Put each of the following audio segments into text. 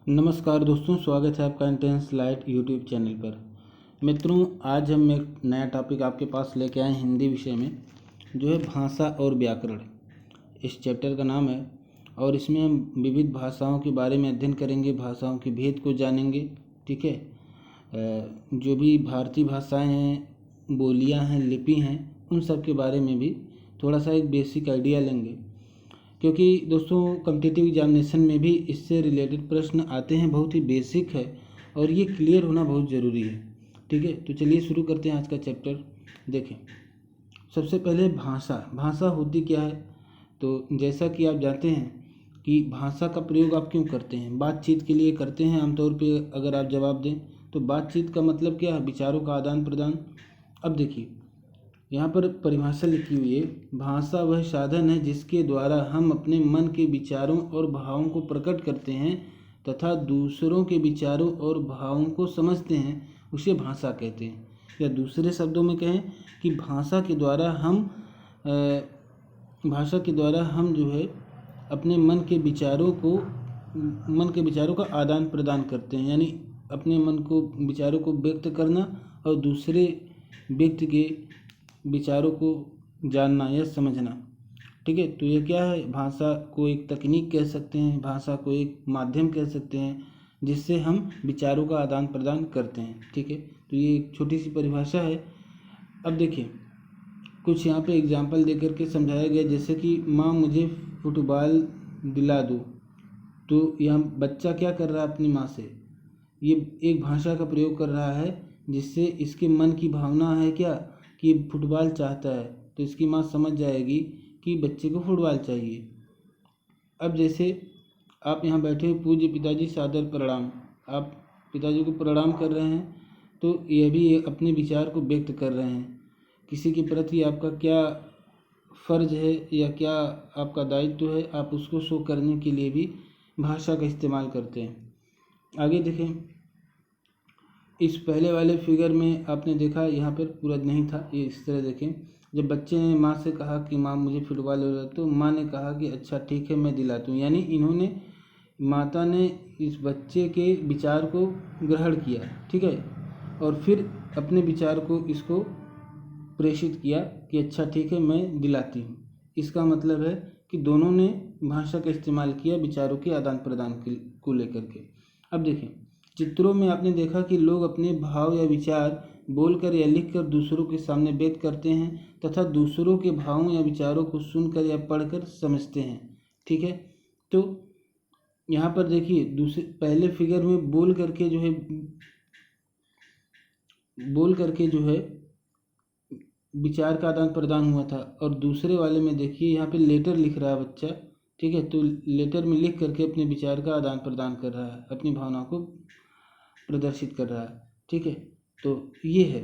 नमस्कार दोस्तों, स्वागत है आपका इंटेंस लाइट यूट्यूब चैनल पर। मित्रों, आज हम एक नया टॉपिक आपके पास लेके आए हैं हिंदी विषय में, जो है भाषा और व्याकरण। इस चैप्टर का नाम है और इसमें हम विविध भाषाओं के बारे में अध्ययन करेंगे, भाषाओं के भेद को जानेंगे। ठीक है, जो भी भारतीय भाषाएं हैं, बोलियां हैं, लिपि हैं, उन सब के बारे में भी थोड़ा सा एक बेसिक आइडिया लेंगे, क्योंकि दोस्तों कॉम्पिटिटिव एग्जामिनेशन में भी इससे रिलेटेड प्रश्न आते हैं। बहुत ही बेसिक है और ये क्लियर होना बहुत ज़रूरी है। ठीक है, तो चलिए शुरू करते हैं आज का चैप्टर। देखें, सबसे पहले भाषा होती क्या है। तो जैसा कि आप जानते हैं कि भाषा का प्रयोग आप क्यों करते हैं, बातचीत के लिए करते हैं आमतौर पे। अगर आप जवाब दें तो बातचीत का मतलब क्या है, विचारों का आदान प्रदान। अब देखिए, यहाँ पर परिभाषा लिखी हुई है, भाषा वह साधन है जिसके द्वारा हम अपने मन के विचारों और भावों को प्रकट करते हैं तथा दूसरों के विचारों और भावों को समझते हैं, उसे भाषा कहते हैं। या दूसरे शब्दों में कहें कि भाषा के द्वारा हम जो है अपने मन के विचारों का आदान प्रदान करते हैं, यानी अपने विचारों को व्यक्त करना और दूसरे व्यक्ति के विचारों को जानना या समझना। ठीक है, तो ये क्या है, भाषा को एक तकनीक कह सकते हैं, भाषा को एक माध्यम कह सकते हैं जिससे हम विचारों का आदान प्रदान करते हैं। ठीक है, तो ये एक छोटी सी परिभाषा है। अब देखिए, कुछ यहाँ पे एग्जाम्पल दे करके समझाया गया, जैसे कि माँ मुझे फुटबॉल दिला दो। तो यहाँ बच्चा क्या कर रहा है, अपनी माँ से ये एक भाषा का प्रयोग कर रहा है जिससे इसके मन की भावना है क्या, कि फुटबॉल चाहता है, तो इसकी माँ समझ जाएगी कि बच्चे को फुटबॉल चाहिए। अब जैसे आप यहाँ बैठे हुए, पूज्य पिताजी सादर प्रणाम, आप पिताजी को प्रणाम कर रहे हैं, तो यह भी अपने विचार को व्यक्त कर रहे हैं। किसी के प्रति आपका क्या फ़र्ज है या क्या आपका दायित्व है, आप उसको शो करने के लिए भी भाषा का इस्तेमाल करते हैं। आगे देखें, इस पहले वाले फिगर में आपने देखा, यहाँ पर पूरा नहीं था, ये इस तरह देखें। जब बच्चे ने माँ से कहा कि माँ मुझे फुटबॉल दिला, तो माँ ने कहा कि अच्छा ठीक है मैं दिलाती हूँ, यानी माता ने इस बच्चे के विचार को ग्रहण किया। ठीक है, और फिर अपने विचार को इसको प्रेषित किया कि अच्छा ठीक है मैं दिलाती हूँ। इसका मतलब है कि दोनों ने भाषा का इस्तेमाल किया विचारों के आदान प्रदान को लेकर के। अब देखें, चित्रों में आपने देखा कि लोग अपने भाव या विचार बोलकर या लिखकर दूसरों के सामने व्यक्त करते हैं तथा दूसरों के भावों या विचारों को सुनकर या पढ़कर समझते हैं। ठीक है, तो यहाँ पर देखिए, पहले फिगर में बोल करके जो है विचार का आदान प्रदान हुआ था, और दूसरे वाले में देखिए यहाँ पे लेटर लिख रहा है बच्चा। ठीक है, तो लेटर में लिख करके अपने विचार का आदान प्रदान कर रहा है, अपनी भावना को प्रदर्शित कर रहा है। ठीक है, तो ये है,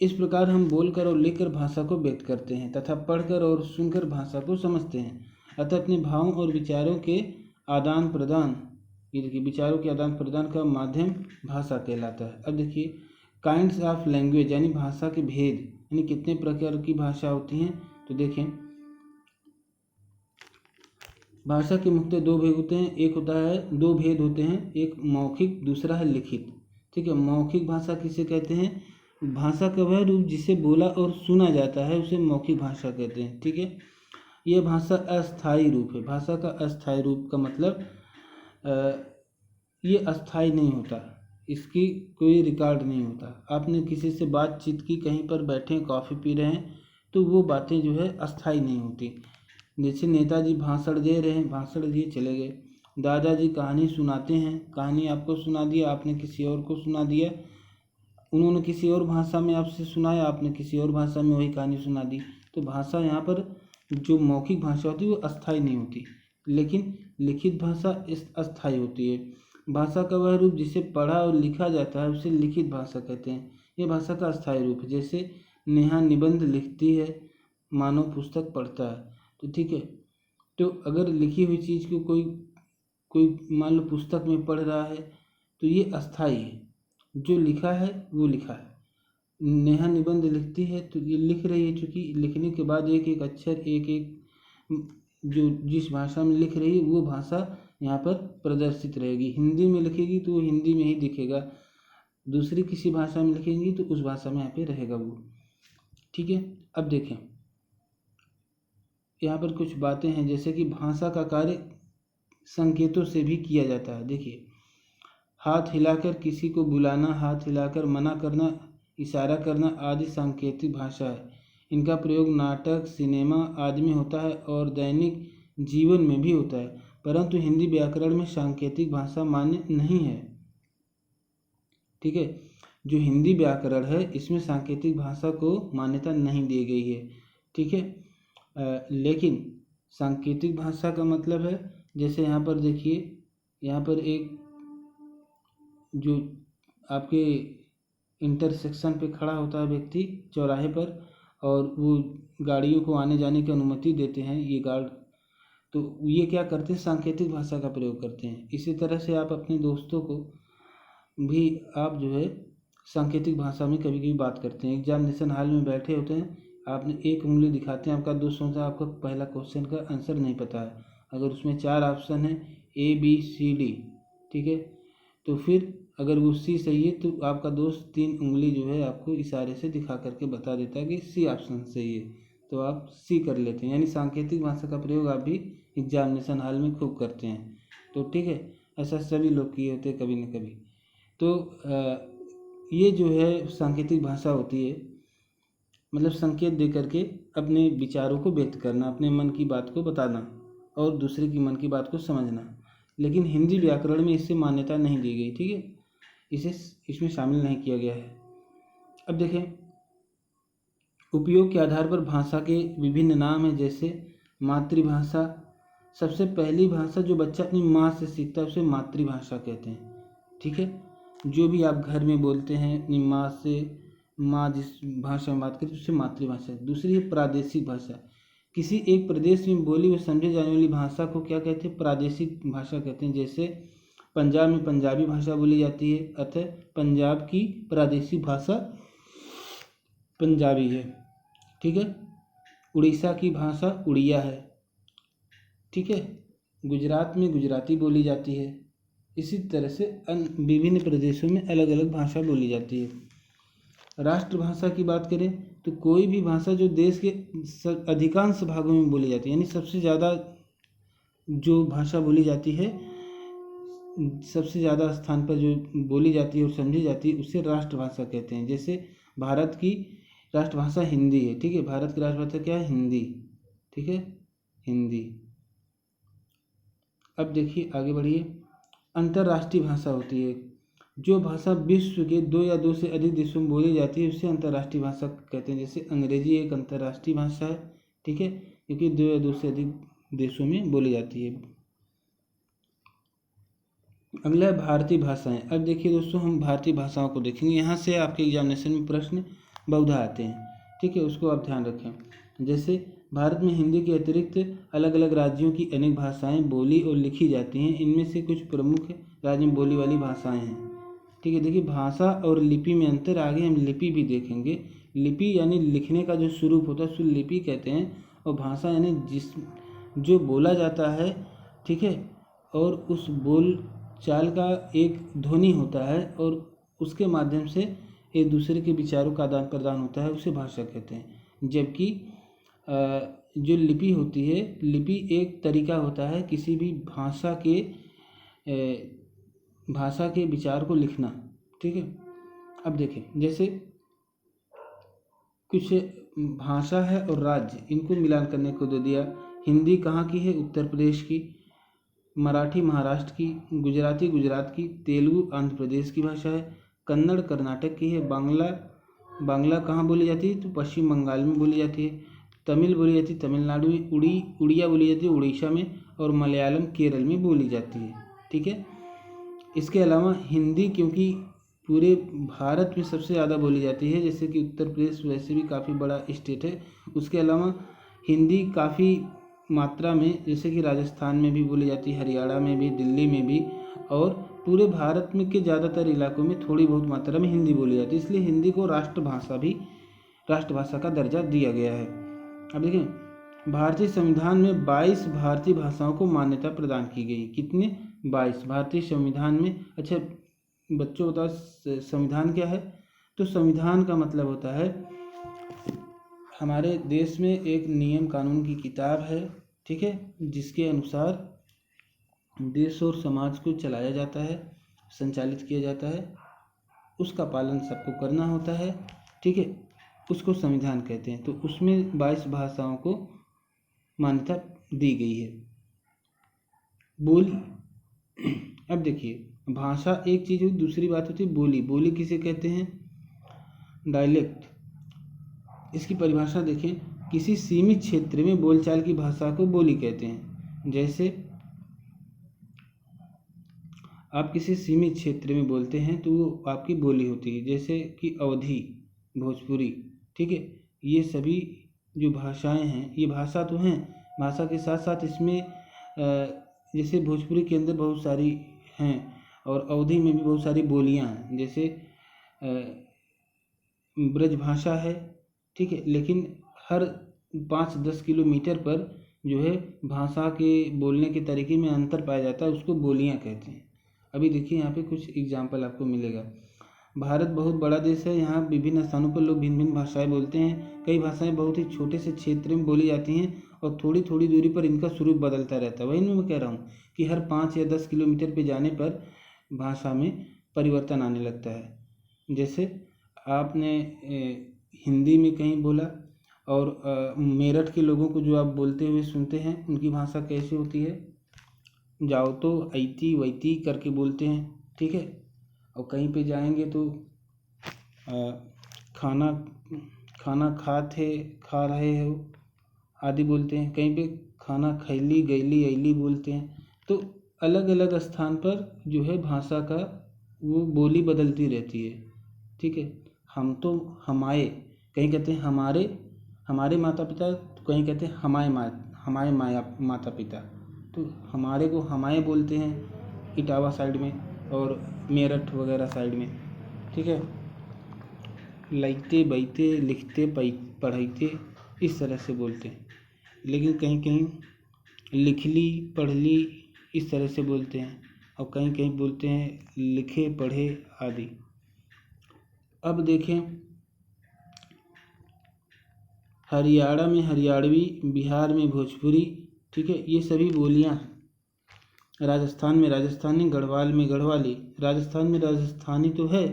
इस प्रकार हम बोलकर और लिखकर भाषा को व्यक्त करते हैं तथा पढ़कर और सुनकर भाषा को समझते हैं। अतः अपने भावों और विचारों के आदान प्रदान, ये देखिए विचारों के आदान प्रदान का माध्यम भाषा कहलाता है। अब देखिए, काइंड्स ऑफ लैंग्वेज, यानी भाषा के भेद, यानी कितने प्रकार की भाषा होती हैं। तो देखें, भाषा के मुख्यतः दो भेद होते हैं, दो भेद होते हैं, एक मौखिक, दूसरा है लिखित। ठीक है, मौखिक भाषा किसे कहते हैं, भाषा का वह रूप जिसे बोला और सुना जाता है उसे मौखिक भाषा कहते हैं। ठीक है, यह भाषा अस्थायी रूप है। भाषा का अस्थायी रूप का मतलब ये अस्थायी नहीं होता, इसकी कोई रिकॉर्ड नहीं होता। आपने किसी से बातचीत की, कहीं पर बैठे कॉफ़ी पी रहे हैं, तो वो बातें जो है अस्थायी नहीं होती। जैसे नेताजी भाषण दे रहे हैं, भाषण दिए चले गए। दादाजी कहानी सुनाते हैं, कहानी आपको सुना दिया, आपने किसी और को सुना दिया, उन्होंने किसी और भाषा में आपसे सुनाया, आपने किसी और भाषा में वही कहानी सुना दी। तो भाषा यहाँ पर जो मौखिक भाषा होती है वो अस्थायी नहीं होती, लेकिन लिखित भाषा अस्थायी होती है। भाषा का वह रूप जिसे पढ़ा और लिखा जाता है उसे लिखित भाषा कहते हैं। ये भाषा का अस्थायी रूप है। जैसे नेहा निबंध लिखती है, मानव पुस्तक पढ़ता है। तो ठीक है, तो अगर लिखी हुई चीज़ को कोई मान लो पुस्तक में पढ़ रहा है तो ये अस्थायी है, जो लिखा है वो लिखा है। नेहा निबंध लिखती है तो ये लिख रही है, चूँकि लिखने के बाद एक एक अक्षर, एक एक जो जिस भाषा में लिख रही है वो भाषा यहाँ पर प्रदर्शित रहेगी। हिंदी में लिखेगी तो वो हिंदी में ही दिखेगा, दूसरी किसी भाषा में लिखेंगी तो उस भाषा में यहाँ पे रहेगा वो। ठीक है, अब देखें यहाँ पर कुछ बातें हैं, जैसे कि भाषा का कार्य संकेतों से भी किया जाता है। देखिए, हाथ हिलाकर किसी को बुलाना, हाथ हिलाकर मना करना, इशारा करना आदि सांकेतिक भाषा है। इनका प्रयोग नाटक, सिनेमा आदि में होता है और दैनिक जीवन में भी होता है, परंतु हिंदी व्याकरण में सांकेतिक भाषा मान्य नहीं है। ठीक है, जो हिंदी व्याकरण है इसमें सांकेतिक भाषा को मान्यता नहीं दी गई है। ठीक है, लेकिन सांकेतिक भाषा का मतलब है, जैसे यहाँ पर देखिए, यहाँ पर एक जो आपके इंटरसेक्शन पे खड़ा होता है व्यक्ति चौराहे पर, और वो गाड़ियों को आने जाने की अनुमति देते हैं ये गार्ड, तो ये क्या करते हैं, सांकेतिक भाषा का प्रयोग करते हैं। इसी तरह से आप अपने दोस्तों को भी आप जो है सांकेतिक भाषा में कभी कभी बात करते हैं। एग्जामिनेशन हॉल में बैठे होते हैं, आपने एक उंगली दिखाते हैं, आपका दोस्त सोचता है आपका पहला क्वेश्चन का आंसर नहीं पता है, अगर उसमें 4 ऑप्शन है ABCD, ठीक है, तो फिर अगर वो C सही है तो आपका दोस्त 3 उंगली जो है आपको इशारे से दिखा करके बता देता है कि C ऑप्शन सही है, तो आप C कर लेते हैं। यानी सांकेतिक भाषा का प्रयोग आप भी एग्जामिनेशन हॉल में खूब करते हैं। तो ठीक है, ऐसा सभी लोग किए होते हैं कभी न कभी। तो ये जो है सांकेतिक भाषा होती है, मतलब संकेत दे करके अपने विचारों को व्यक्त करना, अपने मन की बात को बताना और दूसरे की मन की बात को समझना। लेकिन हिंदी व्याकरण में इससे मान्यता नहीं दी गई। ठीक है, इसे इसमें शामिल नहीं किया गया है। अब देखें, उपयोग के आधार पर भाषा के विभिन्न नाम हैं, जैसे मातृभाषा। सबसे पहली भाषा जो बच्चा अपनी माँ से सीखता है उसे मातृभाषा कहते हैं। ठीक है, जो भी आप घर में बोलते हैं अपनी माँ से, माँ जिस भाषा में बात करती है उसे मातृभाषा। दूसरी है प्रादेशिक भाषा। किसी एक प्रदेश में बोली व समझे जाने वाली भाषा को क्या कहते हैं, प्रादेशिक भाषा कहते हैं। जैसे पंजाब में पंजाबी भाषा बोली जाती है, अतः पंजाब की प्रादेशिक भाषा पंजाबी है। ठीक है, उड़ीसा की भाषा उड़िया है। ठीक है, गुजरात में गुजराती बोली जाती है। इसी तरह से विभिन्न प्रदेशों में अलग अलग भाषा बोली जाती है। राष्ट्रभाषा की बात करें तो कोई भी भाषा जो देश के अधिकांश भागों में बोली जाती है, यानी सबसे ज़्यादा जो भाषा बोली जाती है, सबसे ज़्यादा स्थान पर जो बोली जाती है और समझी जाती है उसे राष्ट्रभाषा कहते हैं। जैसे भारत की राष्ट्रभाषा हिंदी है। ठीक है, भारत की राष्ट्रभाषा क्या है, हिंदी। ठीक है, हिंदी। अब देखिए आगे बढ़िए, अंतर्राष्ट्रीय भाषा होती है। जो भाषा विश्व के 2 या 2 से अधिक देशों में बोली जाती है उसे अंतर्राष्ट्रीय भाषा कहते हैं। जैसे अंग्रेजी एक अंतर्राष्ट्रीय भाषा है। ठीक है, क्योंकि 2 या 2 से अधिक देशों में बोली जाती है। अगला है भारतीय भाषाएं। अब देखिए दोस्तों, हम भारतीय भाषाओं को देखेंगे। यहाँ से आपके एग्जामिनेशन में प्रश्न बहुधा आते हैं। ठीक है, उसको आप ध्यान रखें। जैसे भारत में हिंदी के अतिरिक्त अलग अलग राज्यों की अनेक भाषाएं बोली और लिखी जाती हैं। इनमें से कुछ प्रमुख राज्य में बोली वाली भाषाएं हैं। ठीक है, देखिए भाषा और लिपि में अंतर, आगे हम लिपि भी देखेंगे। लिपि यानी लिखने का जो स्वरूप होता है उसको लिपि कहते हैं, और भाषा यानी जो बोला जाता है। ठीक है, और उस बोल चाल का एक ध्वनि होता है और उसके माध्यम से एक दूसरे के विचारों का आदान प्रदान होता है, उसे भाषा कहते हैं। जबकि जो लिपि होती है, लिपि एक तरीका होता है किसी भी भाषा के विचार को लिखना। ठीक है, अब देखें, जैसे कुछ भाषा है और राज्य, इनको मिलान करने को दे दिया। हिंदी कहाँ की है, उत्तर प्रदेश की। मराठी महाराष्ट्र की। गुजराती गुजरात की। तेलुगु आंध्र प्रदेश की भाषा है। कन्नड़ कर्नाटक की है। बांग्ला कहाँ बोली जाती है, तो पश्चिम बंगाल में बोली जाती है। तमिल बोली जाती है तमिलनाडु में। उड़िया बोली जाती है उड़ीसा में, और मलयालम केरल में बोली जाती है। ठीक है, इसके अलावा हिंदी क्योंकि पूरे भारत में सबसे ज़्यादा बोली जाती है, जैसे कि उत्तर प्रदेश वैसे भी काफ़ी बड़ा स्टेट है, उसके अलावा हिंदी काफ़ी मात्रा में जैसे कि राजस्थान में भी बोली जाती है, हरियाणा में भी, दिल्ली में भी, और पूरे भारत में के ज़्यादातर इलाकों में थोड़ी बहुत मात्रा में हिंदी बोली जाती है। इसलिए हिंदी को राष्ट्रभाषा का दर्जा दिया गया है। अब देखें, भारतीय संविधान में 22 भारतीय भाषाओं को मान्यता प्रदान की गई। कितने? 22 भारतीय संविधान में। अच्छा बच्चों बताओ संविधान क्या है? तो संविधान का मतलब होता है हमारे देश में एक नियम कानून की किताब है, ठीक है, जिसके अनुसार देश और समाज को चलाया जाता है, संचालित किया जाता है, उसका पालन सबको करना होता है, ठीक है, उसको संविधान कहते हैं। तो उसमें 22 भाषाओं को मान्यता दी गई है। बोली, अब देखिए भाषा एक चीज़ हुई, दूसरी बात होती है बोली। बोली किसे कहते हैं? डायलेक्ट। इसकी परिभाषा देखें, किसी सीमित क्षेत्र में बोलचाल की भाषा को बोली कहते हैं। जैसे आप किसी सीमित क्षेत्र में बोलते हैं तो वो आपकी बोली होती है, जैसे कि अवधी, भोजपुरी, ठीक है। ये सभी जो भाषाएं हैं, ये भाषा तो हैं, भाषा के साथ साथ इसमें जैसे भोजपुरी के अंदर बहुत सारी हैं और अवधी में भी बहुत सारी बोलियां हैं, जैसे ब्रज भाषा है, ठीक है, लेकिन हर 5-10 किलोमीटर पर जो है भाषा के बोलने के तरीके में अंतर पाया जाता है, उसको बोलियां कहते हैं। अभी देखिए यहाँ पे कुछ एग्जाम्पल आपको मिलेगा। भारत बहुत बड़ा देश है, यहाँ विभिन्न स्थानों पर लोग भिन्न भिन्न भाषाएं बोलते हैं। कई भाषाएं बहुत ही छोटे से क्षेत्र में बोली जाती हैं और थोड़ी थोड़ी दूरी पर इनका स्वरूप बदलता रहता है। वही मैं कह रहा हूँ कि हर 5 या 10 किलोमीटर पे जाने पर भाषा में परिवर्तन आने लगता है। जैसे आपने हिंदी में कहीं बोला और मेरठ के लोगों को जो आप बोलते हुए सुनते हैं, उनकी भाषा कैसी होती है? जाओ तो ऐती वैती करके बोलते हैं, ठीक है। और कहीं पे जाएंगे तो खाना खाना खा रहे हो आदि बोलते हैं। कहीं पे खाना खैली गैली ऐली बोलते हैं। तो अलग अलग स्थान पर जो है भाषा का वो बोली बदलती रहती है, ठीक है। हम तो हमारे, कहीं कहते हैं हमारे माता पिता, तो कहीं कहते हैं हमारे माता पिता। तो हमारे को हमारे बोलते हैं इटावा साइड में और मेरठ वगैरह साइड में, ठीक है। लइते बैते लिखते पढ़ते इस तरह से बोलते हैं। लेकिन कहीं कहीं लिख ली पढ़ ली इस तरह से बोलते हैं और कहीं कहीं बोलते हैं लिखे पढ़े आदि। अब देखें, हरियाणा में हरियाणवी, बिहार में भोजपुरी, ठीक है, ये सभी बोलियां हैं। राजस्थान में राजस्थानी, गढ़वाल में गढ़वाली। राजस्थान में राजस्थानी तो है,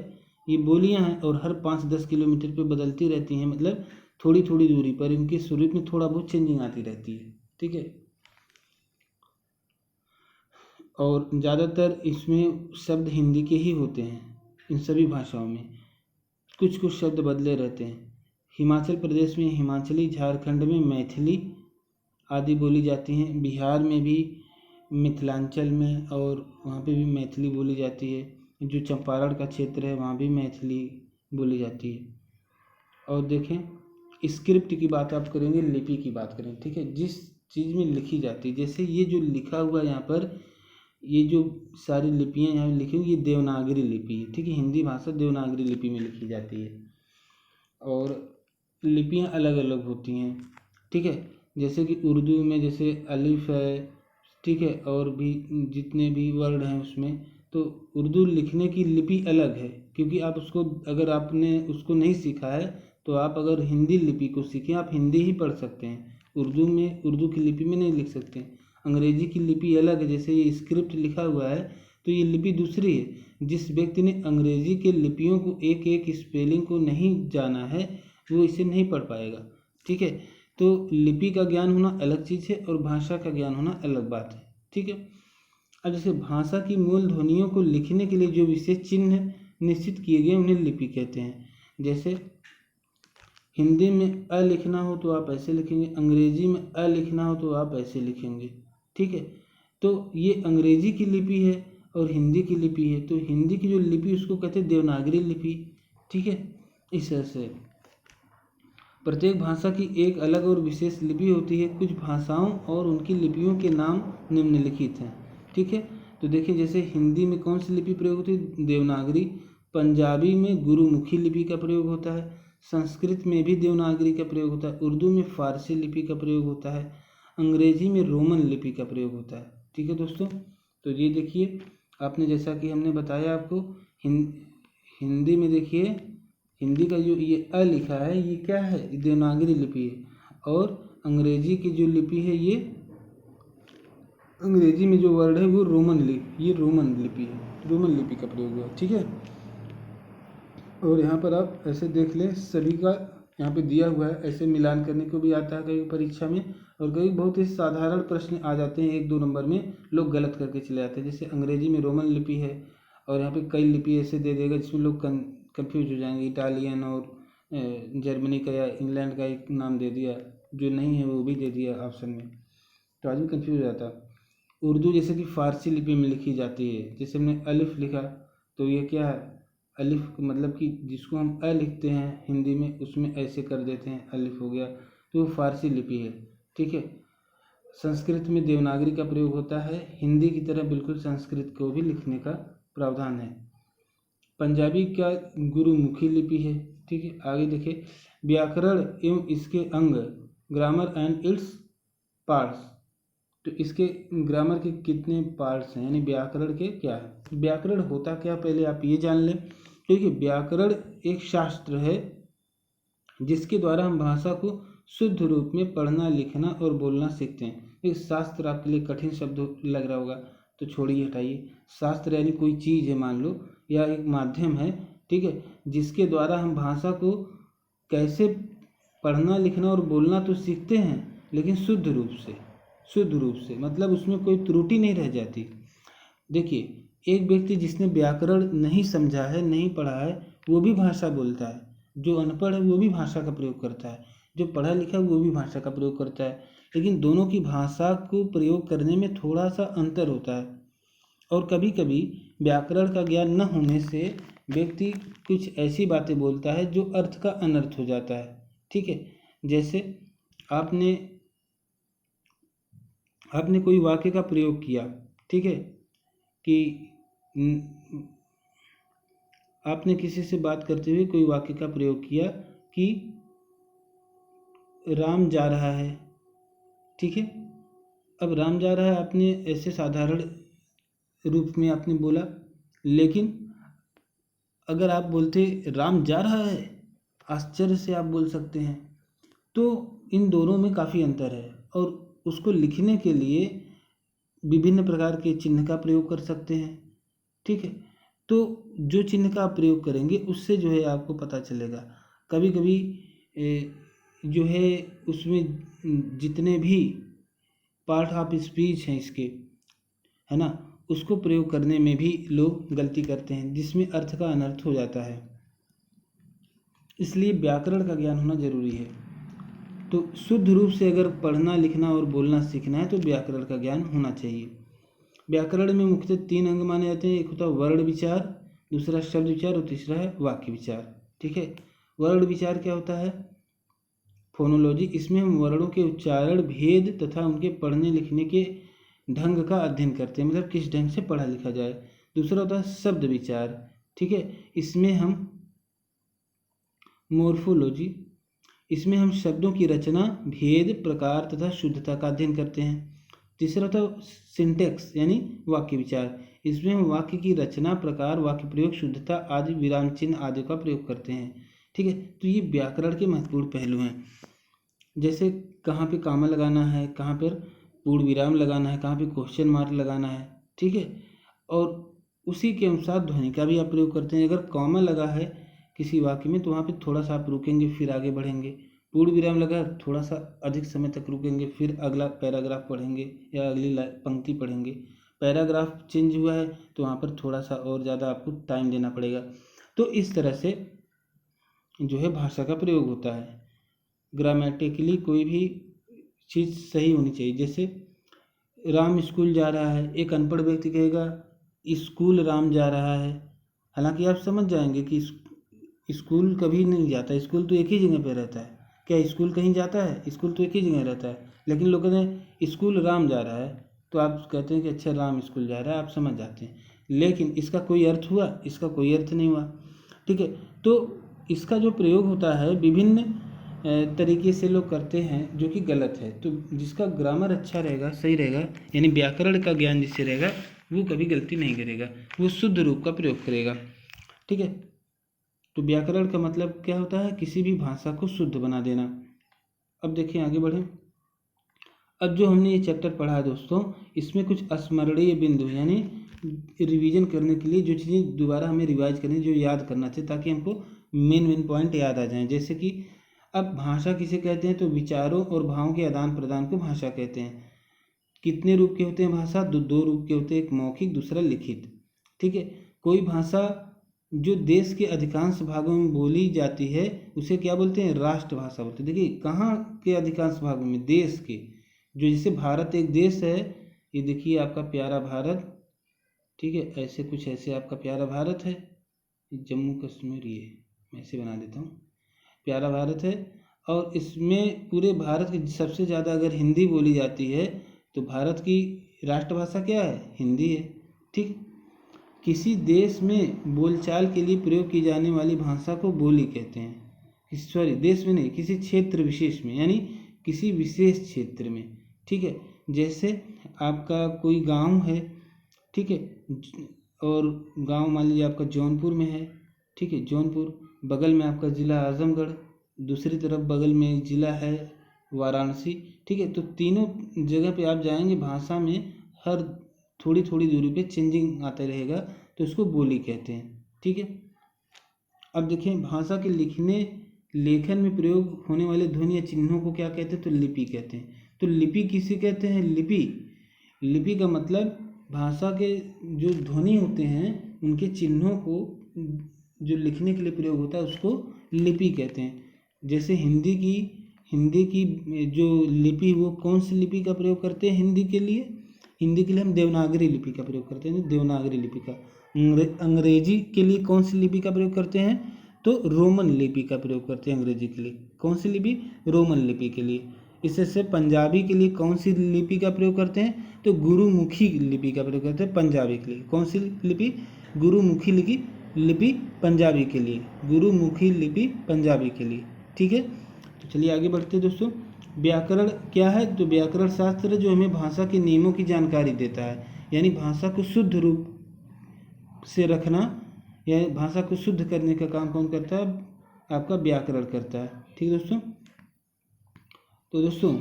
ये बोलियां हैं और हर 5-10 किलोमीटर पे बदलती रहती हैं, मतलब थोड़ी थोड़ी दूरी पर इनके स्वरूप में थोड़ा बहुत चेंजिंग आती रहती है, ठीक है। और ज़्यादातर इसमें शब्द हिंदी के ही होते हैं इन सभी भाषाओं में, कुछ कुछ शब्द बदले रहते हैं। हिमाचल प्रदेश में हिमाचली, झारखंड में मैथिली आदि बोली जाती हैं। बिहार में भी मिथिलांचल में और वहाँ पे भी मैथिली बोली जाती है। जो चंपारण का क्षेत्र है वहाँ भी मैथिली बोली जाती है। और देखें, स्क्रिप्ट की बात आप करेंगे, लिपि की बात करें, ठीक है, जिस चीज़ में लिखी जाती है। जैसे ये जो लिखा हुआ यहाँ पर, ये जो सारी लिपियाँ यहाँ लिखी हुई, ये देवनागरी लिपि है, ठीक है। हिंदी भाषा देवनागरी लिपि में लिखी जाती है और लिपियाँ अलग अलग होती हैं, ठीक है। जैसे कि उर्दू में जैसे अलिफ है, ठीक है, और भी जितने भी वर्ड हैं उसमें, तो उर्दू लिखने की लिपि अलग है, क्योंकि आप उसको, अगर आपने उसको नहीं सीखा है तो आप अगर हिंदी लिपि को सीखें, आप हिंदी ही पढ़ सकते हैं, उर्दू की लिपि में नहीं लिख सकते। अंग्रेजी की लिपि अलग है, जैसे ये स्क्रिप्ट लिखा हुआ है तो ये लिपि दूसरी है। जिस व्यक्ति ने अंग्रेजी के लिपियों को एक एक स्पेलिंग को नहीं जाना है वो इसे नहीं पढ़ पाएगा, ठीक है। तो लिपि का ज्ञान होना अलग चीज़ है और भाषा का ज्ञान होना अलग बात है, ठीक है। अब जैसे भाषा की मूल ध्वनियों को लिखने के लिए जो विशेष चिन्ह निश्चित किए गए उन्हें लिपि कहते हैं। जैसे हिंदी में अ लिखना हो तो आप ऐसे लिखेंगे, अंग्रेजी में अ लिखना हो तो आप ऐसे लिखेंगे, ठीक है। तो ये अंग्रेजी की लिपि है और हिंदी की लिपि है। तो हिंदी की जो लिपि उसको कहते हैं देवनागरी लिपि, ठीक है। इस तरह से प्रत्येक भाषा की एक अलग और विशेष लिपि होती है। कुछ भाषाओं और उनकी लिपियों के नाम निम्नलिखित हैं, ठीक है। तो देखिए, जैसे हिंदी में कौन सी लिपि प्रयोग होती है? देवनागरी। पंजाबी में गुरुमुखी लिपि का प्रयोग होता है। संस्कृत में भी देवनागरी का प्रयोग होता है, उर्दू में फारसी लिपि का प्रयोग होता है, अंग्रेजी में रोमन लिपि का प्रयोग होता है। ठीक है दोस्तों, तो ये देखिए आपने जैसा कि हमने बताया आपको हिंदी में देखिए, हिंदी का जो ये अ लिखा है ये क्या है, देवनागरी लिपि है, और अंग्रेजी की जो लिपि है ये अंग्रेजी में जो वर्ड है वो रोमन लिपि है, रोमन लिपि का प्रयोग हुआ। ठीक है, और यहाँ पर आप ऐसे देख लें, सभी का यहाँ पे दिया हुआ है, ऐसे मिलान करने को भी आता है कई परीक्षा में, और कई बहुत ही साधारण प्रश्न आ जाते हैं 1-2 नंबर में, लोग गलत करके चले जाते हैं। जैसे अंग्रेजी में रोमन लिपि है और यहाँ पे कई लिपि ऐसे दे देगा जिसमें लोग कन्फ्यूज हो जाएंगे, इटालियन और जर्मनी का या इंग्लैंड का एक नाम दे दिया, जो नहीं है वो भी दे दिया ऑप्शन में, तो आदमी कन्फ्यूज हो जाता। उर्दू जैसे कि फारसी लिपि में लिखी जाती है, जैसे हमने अलिफ लिखा तो ये क्या है, अलिफ मतलब कि जिसको हम अ लिखते हैं हिंदी में उसमें ऐसे कर देते हैं, अलिफ हो गया, तो वो फारसी लिपि है। ठीक है, संस्कृत में देवनागरी का प्रयोग होता है, हिंदी की तरह बिल्कुल संस्कृत को भी लिखने का प्रावधान है। पंजाबी क्या गुरुमुखी लिपि है। ठीक है, आगे देखिए, व्याकरण एवं इसके अंग, ग्रामर एंड इट्स पार्ट्स, तो इसके ग्रामर के कितने पार्ट्स हैं, यानी व्याकरण के क्या है, व्याकरण होता क्या पहले आप ये जान लें। क्योंकि व्याकरण एक शास्त्र है जिसके द्वारा हम भाषा को शुद्ध रूप में पढ़ना लिखना और बोलना सीखते हैं। एक शास्त्र आपके लिए कठिन शब्द लग रहा होगा तो छोड़िए, हटाइए। शास्त्र यानी कोई चीज़ है मान लो, या एक माध्यम है, ठीक है, जिसके द्वारा हम भाषा को कैसे पढ़ना लिखना और बोलना तो सीखते हैं, लेकिन शुद्ध रूप से मतलब उसमें कोई त्रुटि नहीं रह जाती। देखिए, एक व्यक्ति जिसने व्याकरण नहीं समझा है, नहीं पढ़ा है, वो भी भाषा बोलता है। जो अनपढ़ है वो भी भाषा का प्रयोग करता है, जो पढ़ा लिखा है वो भी भाषा का प्रयोग करता है, लेकिन दोनों की भाषा को प्रयोग करने में थोड़ा सा अंतर होता है। और कभी कभी व्याकरण का ज्ञान न होने से व्यक्ति कुछ ऐसी बातें बोलता है जो अर्थ का अनर्थ हो जाता है। ठीक है, जैसे आपने कोई वाक्य का प्रयोग किया, ठीक है, कि आपने किसी से बात करते हुए कोई वाक्य का प्रयोग किया कि राम जा रहा है। ठीक है, अब राम जा रहा है आपने ऐसे साधारण रूप में आपने बोला, लेकिन अगर आप बोलते राम जा रहा है, आश्चर्य से आप बोल सकते हैं। तो इन दोनों में काफ़ी अंतर है, और उसको लिखने के लिए विभिन्न प्रकार के चिन्ह का प्रयोग कर सकते हैं। ठीक है, तो जो चिन्ह का आप प्रयोग करेंगे उससे जो है आपको पता चलेगा। कभी कभी जो है उसमें जितने भी पार्ट ऑफ स्पीच हैं इसके, है ना, उसको प्रयोग करने में भी लोग गलती करते हैं, जिसमें अर्थ का अनर्थ हो जाता है। इसलिए व्याकरण का ज्ञान होना जरूरी है। तो शुद्ध रूप से अगर पढ़ना लिखना और बोलना सीखना है तो व्याकरण का ज्ञान होना चाहिए। व्याकरण में मुख्यतः 3 अंग माने जाते हैं, एक होता है वर्ण विचार, दूसरा शब्द विचार और तीसरा है वाक्य विचार। ठीक है, वर्ण विचार क्या होता है, फोनोलॉजी, इसमें हम वर्णों के उच्चारण भेद तथा उनके पढ़ने लिखने के ढंग का अध्ययन करते हैं, मतलब किस ढंग से पढ़ा लिखा जाए। दूसरा होता है शब्द विचार, ठीक है, इसमें हम मोर्फोलॉजी, इसमें हम शब्दों की रचना भेद प्रकार तथा शुद्धता का अध्ययन करते हैं। तीसरा होता है सिंटेक्स यानी वाक्य विचार, इसमें हम वाक्य की रचना प्रकार वाक्य प्रयोग शुद्धता आदि विराम चिन्ह आदि का प्रयोग करते हैं। ठीक है, तो ये व्याकरण के महत्वपूर्ण पहलू हैं, जैसे कहाँ पे कामा लगाना है, कहाँ पर पूर्ण विराम लगाना है, कहाँ पे क्वेश्चन मार्क लगाना है। ठीक है, और उसी के अनुसार ध्वनि का भी आप प्रयोग करते हैं। अगर कॉमा लगा है किसी वाक्य में तो वहाँ पे थोड़ा सा आप रुकेंगे फिर आगे बढ़ेंगे, पूर्ण विराम लगा थोड़ा सा अधिक समय तक रुकेंगे फिर अगला पैराग्राफ पढ़ेंगे या अगली पंक्ति पढ़ेंगे। पैराग्राफ चेंज हुआ है तो वहाँ पर थोड़ा सा और ज़्यादा आपको टाइम देना पड़ेगा। तो इस तरह से जो है भाषा का प्रयोग होता है। ग्रामेटिकली कोई भी चीज़ सही होनी चाहिए। जैसे राम स्कूल जा रहा है, एक अनपढ़ व्यक्ति कहेगा स्कूल राम जा रहा है, हालांकि आप समझ जाएंगे कि स्कूल कभी नहीं जाता, स्कूल तो एक ही जगह पे रहता है। क्या स्कूल कहीं जाता है? स्कूल तो एक ही जगह रहता है। लेकिन लोग कहते हैं स्कूल राम जा रहा है, तो आप कहते हैं कि अच्छा राम स्कूल जा रहा है, आप समझ जाते हैं। लेकिन इसका कोई अर्थ हुआ? इसका कोई अर्थ नहीं हुआ। ठीक है, तो इसका जो प्रयोग होता है विभिन्न तरीके से लोग करते हैं, जो कि गलत है। तो जिसका ग्रामर अच्छा रहेगा, सही रहेगा, यानी व्याकरण का ज्ञान जिससे रहेगा, वो कभी गलती नहीं करेगा, वो शुद्ध रूप का प्रयोग करेगा। ठीक है, तो व्याकरण का मतलब क्या होता है? किसी भी भाषा को शुद्ध बना देना। अब देखिए आगे बढ़ें। अब जो हमने ये चैप्टर पढ़ा है दोस्तों, इसमें कुछ स्मरणीय बिंदु यानी रिवीजन करने के लिए जो चीज़ें दोबारा हमें रिवाइज करनी, जो याद करना चाहिए, ताकि हमको मेन पॉइंट याद आ जाएं। जैसे कि अब भाषा किसे कहते हैं? तो विचारों और भावों के आदान प्रदान को भाषा कहते हैं। कितने रूप के होते हैं भाषा? दो रूप के होते हैं, एक मौखिक, दूसरा लिखित। ठीक है, कोई भाषा जो देश के अधिकांश भागों में बोली जाती है उसे क्या बोलते हैं? राष्ट्रभाषा बोलते हैं। देखिए कहाँ के अधिकांश भागों में? देश के। जो जैसे भारत एक देश है, ये देखिए आपका प्यारा भारत, ठीक है, ऐसे कुछ ऐसे आपका प्यारा भारत है, जम्मू कश्मीर, ये मैं ऐसे बना देता हूँ, प्यारा भारत है। और इसमें पूरे भारत की सबसे ज़्यादा अगर हिंदी बोली जाती है तो भारत की राष्ट्रभाषा क्या है? हिंदी है। ठीक, किसी देश में बोलचाल के लिए प्रयोग की जाने वाली भाषा को बोली कहते हैं। सॉरी, देश में नहीं, किसी क्षेत्र विशेष में, यानी किसी विशेष क्षेत्र में। ठीक है, जैसे आपका कोई गांव है, ठीक है, और गांव मान लीजिए आपका जौनपुर में है। ठीक है, जौनपुर, बगल में आपका ज़िला आजमगढ़, दूसरी तरफ बगल में ज़िला है वाराणसी। ठीक है, तो तीनों जगह पे आप जाएंगे, भाषा में हर थोड़ी थोड़ी दूरी पे चेंजिंग आता रहेगा, तो उसको बोली कहते हैं। ठीक है, अब देखें भाषा के लेखन में प्रयोग होने वाले ध्वनि या चिन्हों को क्या कहते हैं? तो लिपि कहते हैं। तो लिपि किसे कहते हैं? लिपि का मतलब भाषा के जो ध्वनि होते हैं उनके चिन्हों को जो लिखने के लिए प्रयोग होता है उसको लिपि कहते हैं। जैसे हिंदी की जो लिपि, वो कौन सी लिपि का प्रयोग करते हैं? हिंदी के लिए हम देवनागरी लिपि का प्रयोग करते हैं, देवनागरी लिपि का। अंग्रेजी के लिए कौन सी लिपि का प्रयोग करते हैं? तो रोमन लिपि का प्रयोग करते हैं अंग्रेजी के लिए। कौन सी लिपि? रोमन लिपि के लिए। इससे पंजाबी के लिए कौन सी लिपि का प्रयोग करते हैं? तो गुरुमुखी लिपि का प्रयोग करते हैं पंजाबी के लिए। कौन सी लिपि? गुरुमुखी लिपि पंजाबी के लिए, गुरुमुखी लिपि पंजाबी के लिए। ठीक है, तो चलिए आगे बढ़ते हैं दोस्तों। व्याकरण क्या है? तो व्याकरण शास्त्र जो हमें भाषा के नियमों की जानकारी देता है, यानी भाषा को शुद्ध रूप से रखना या भाषा को शुद्ध करने का काम कौन करता है? आपका व्याकरण करता है। ठीक है दोस्तों, तो दोस्तों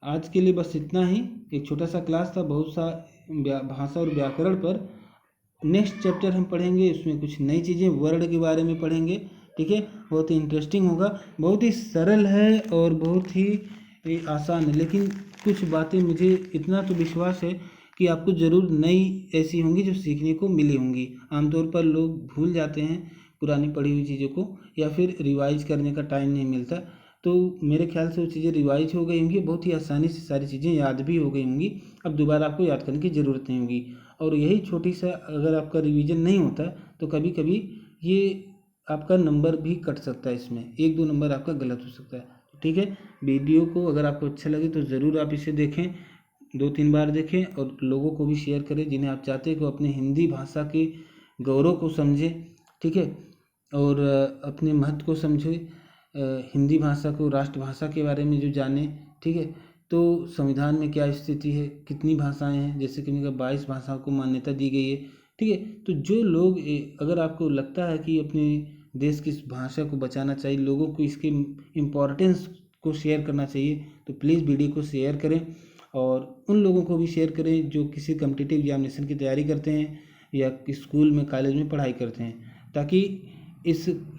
आज के लिए बस इतना ही। एक छोटा सा क्लास था बहुत सा भाषा और व्याकरण पर। नेक्स्ट चैप्टर हम पढ़ेंगे, उसमें कुछ नई चीज़ें वर्ड के बारे में पढ़ेंगे। ठीक है, बहुत ही इंटरेस्टिंग होगा, बहुत ही सरल है और बहुत ही आसान है, लेकिन कुछ बातें मुझे इतना तो विश्वास है कि आपको ज़रूर नई ऐसी होंगी जो सीखने को मिली होंगी। आमतौर पर लोग भूल जाते हैं पुरानी पढ़ी हुई चीज़ों को, या फिर रिवाइज करने का टाइम नहीं मिलता। तो मेरे ख्याल से वो चीज़ें रिवाइज हो गई होंगी, बहुत ही आसानी से सारी चीज़ें याद भी हो गई होंगी। अब दोबारा आपको याद करने की ज़रूरत नहीं होगी। और यही छोटी सा अगर आपका रिवीजन नहीं होता तो कभी कभी ये आपका नंबर भी कट सकता है, इसमें 1-2 नंबर आपका गलत हो सकता है। ठीक है, वीडियो को अगर आपको अच्छा लगे तो ज़रूर आप इसे देखें, 2-3 बार देखें, और लोगों को भी शेयर करें जिन्हें आप चाहते हैं कि अपने हिंदी भाषा के गौरव को समझें। ठीक है, और अपने महत्व को समझें, हिंदी भाषा को राष्ट्रभाषा के बारे में जो जाने। ठीक है, तो संविधान में क्या स्थिति है, कितनी भाषाएं हैं, जैसे कि 22 भाषाओं को मान्यता दी गई है। ठीक है, तो जो लोग अगर आपको लगता है कि अपने देश की इस भाषा को बचाना चाहिए, लोगों को इसके इम्पोर्टेंस को शेयर करना चाहिए, तो प्लीज़ वीडियो को शेयर करें, और उन लोगों को भी शेयर करें जो किसी कॉम्पिटिटिव एग्जामिनेशन की तैयारी करते हैं या स्कूल में कॉलेज में पढ़ाई करते हैं, ताकि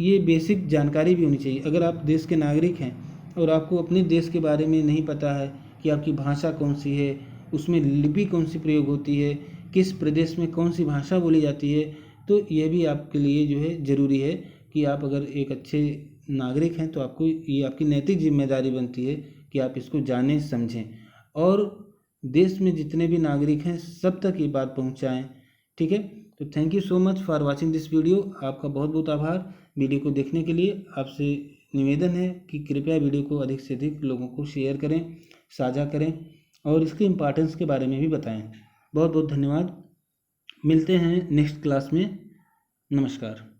ये बेसिक जानकारी भी होनी चाहिए। अगर आप देश के नागरिक हैं और आपको अपने देश के बारे में नहीं पता है कि आपकी भाषा कौन सी है, उसमें लिपि कौन सी प्रयोग होती है, किस प्रदेश में कौन सी भाषा बोली जाती है, तो यह भी आपके लिए जो है ज़रूरी है कि आप अगर एक अच्छे नागरिक हैं तो आपको ये आपकी नैतिक जिम्मेदारी बनती है कि आप इसको जानें, समझें, और देश में जितने भी नागरिक हैं सब तक ये बात पहुंचाएं। ठीक है, तो thank you so much for watching this video. आपका बहुत बहुत आभार वीडियो को देखने के लिए। आपसे निवेदन है कि कृपया वीडियो को अधिक से अधिक लोगों को शेयर करें, साझा करें, और इसके इम्पोर्टेंस के बारे में भी बताएं। बहुत बहुत धन्यवाद, मिलते हैं नेक्स्ट क्लास में। नमस्कार।